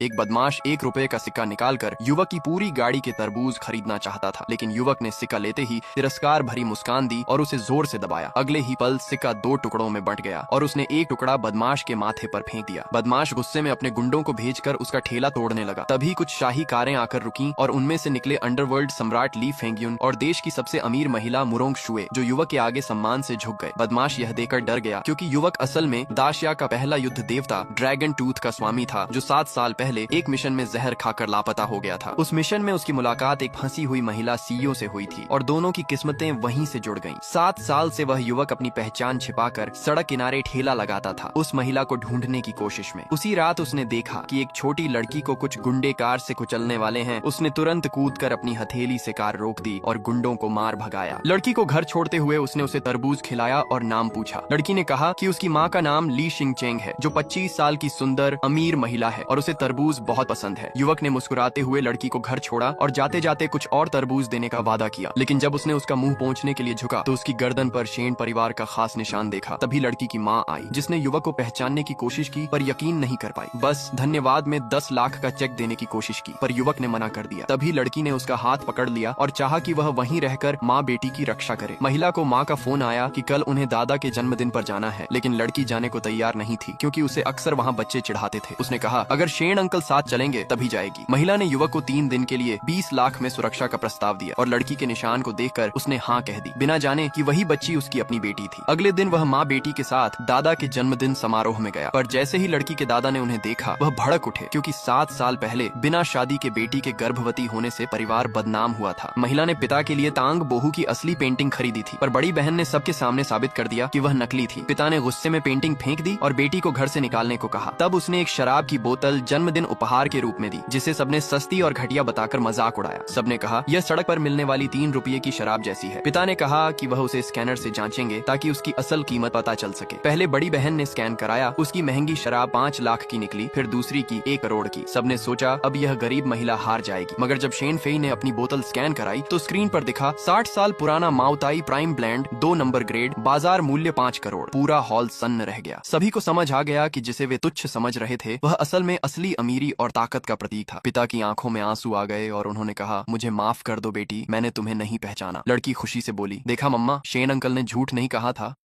एक बदमाश 1 रुपए का सिक्का निकालकर युवक की पूरी गाड़ी के तरबूज खरीदना चाहता था, लेकिन युवक ने सिक्का लेते ही तिरस्कार भरी मुस्कान दी और उसे जोर से दबाया। अगले ही पल सिक्का 2 टुकड़ों में बंट गया और उसने एक टुकड़ा बदमाश के माथे पर फेंक दिया। बदमाश गुस्से में अपने गुंडों को भेजकर उसका ठेला तोड़ने लगा। तभी कुछ शाही कारें आकर रुकीं और उनमें से निकले अंडरवर्ल्ड सम्राट ली फेंगयुन और देश की सबसे अमीर महिला मुरोंग शुए, जो युवक के आगे सम्मान से झुक गए। बदमाश यह देखकर डर गया क्योंकि युवक असल में दाशिया का पहला युद्ध देवता ड्रैगन टूथ का स्वामी था, जो 7 साल पहले एक मिशन में जहर खाकर लापता हो गया था। उस मिशन में उसकी मुलाकात एक फंसी हुई महिला सीईओ से हुई थी और दोनों की किस्मतें वहीं से जुड़ गईं। 7 साल से वह युवक अपनी पहचान छिपाकर सड़क किनारे ठेला लगाता था, उस महिला को ढूंढने की कोशिश में। उसी रात उसने देखा कि एक छोटी लड़की को कुछ गुंडे कार से कुचलने वाले हैं। उसने तुरंत कूदकर अपनी हथेली से कार रोक दी और गुंडों को मार भगाया। लड़की को घर छोड़ते हुए उसने उसे तरबूज खिलाया और नाम पूछा। लड़की ने कहा कि उसकी माँ का नाम ली शिंगचेंग है, जो 25 साल की सुंदर अमीर महिला है और उसे तरबूज बहुत पसंद है। युवक ने मुस्कुराते हुए लड़की को घर छोड़ा और जाते जाते कुछ और तरबूज देने का वादा किया, लेकिन जब उसने उसका मुंह पहुंचने के लिए झुका तो उसकी गर्दन पर शेन परिवार का खास निशान देखा। तभी लड़की की माँ आई, जिसने युवक को पहचानने की कोशिश की पर यकीन नहीं कर पाई। बस धन्यवाद में 10 लाख का चेक देने की कोशिश की, पर युवक ने मना कर दिया। तभी लड़की ने उसका हाथ पकड़ लिया और चाहा कि वह वहीं रहकर माँ बेटी की रक्षा करे। महिला को माँ का फोन आया कि कल उन्हें दादा के जन्मदिन पर जाना है, लेकिन लड़की जाने को तैयार नहीं थी क्योंकि उसे अक्सर वहाँ बच्चे चिढ़ाते थे। उसने कहा अगर शेन अंकल साथ चलेंगे तभी जाएगी। महिला ने युवक को 3 दिन के लिए 20 लाख में सुरक्षा का प्रस्ताव दिया और लड़की के निशान को देखकर उसने हाँ कह दी, बिना जाने कि वही बच्ची उसकी अपनी बेटी थी। अगले दिन वह माँ बेटी के साथ दादा के जन्मदिन समारोह में गया, पर जैसे ही लड़की के दादा ने उन्हें देखा वह भड़क उठे क्योंकि 7 साल पहले बिना शादी के बेटी के गर्भवती होने से परिवार बदनाम हुआ था। महिला ने पिता के लिए तांग बोहू की असली पेंटिंग खरीदी थी, पर बड़ी बहन ने सबके सामने साबित कर दिया कि वह नकली थी। पिता ने गुस्से में पेंटिंग फेंक दी और बेटी को घर से निकालने को कहा। तब उसने एक शराब की बोतल जन्मदिन उपहार के रूप में दी, जिसे सबने सस्ती और घटिया बताकर मजाक उड़ाया। सबने कहा यह सड़क पर मिलने वाली 3 रुपये की शराब जैसी है। पिता ने कहा कि वह उसे स्कैनर से जांचेंगे ताकि उसकी असल कीमत पता चल सके। पहले बड़ी बहन ने स्कैन कराया, उसकी महंगी शराब 5 लाख की निकली, फिर दूसरी की 1 करोड़ की। सबने सोचा अब यह गरीब महिला हार जाएगी, मगर जब शेन फेई ने अपनी बोतल स्कैन कराई तो स्क्रीन पर दिखा 60 साल पुराना माओताई प्राइम ब्लेंड 2 नंबर ग्रेड, बाजार मूल्य 5 करोड़। पूरा हॉल सन्न रह गया। सभी को समझ आ गया कि जिसे वे तुच्छ समझ रहे थे वह असल में असली अमीरी और ताकत का प्रतीक था। पिता की आंखों में आंसू आ गए और उन्होंने कहा मुझे माफ कर दो बेटी, मैंने तुम्हें नहीं पहचाना। लड़की खुशी से बोली देखा मम्मा, शेन अंकल ने झूठ नहीं कहा था।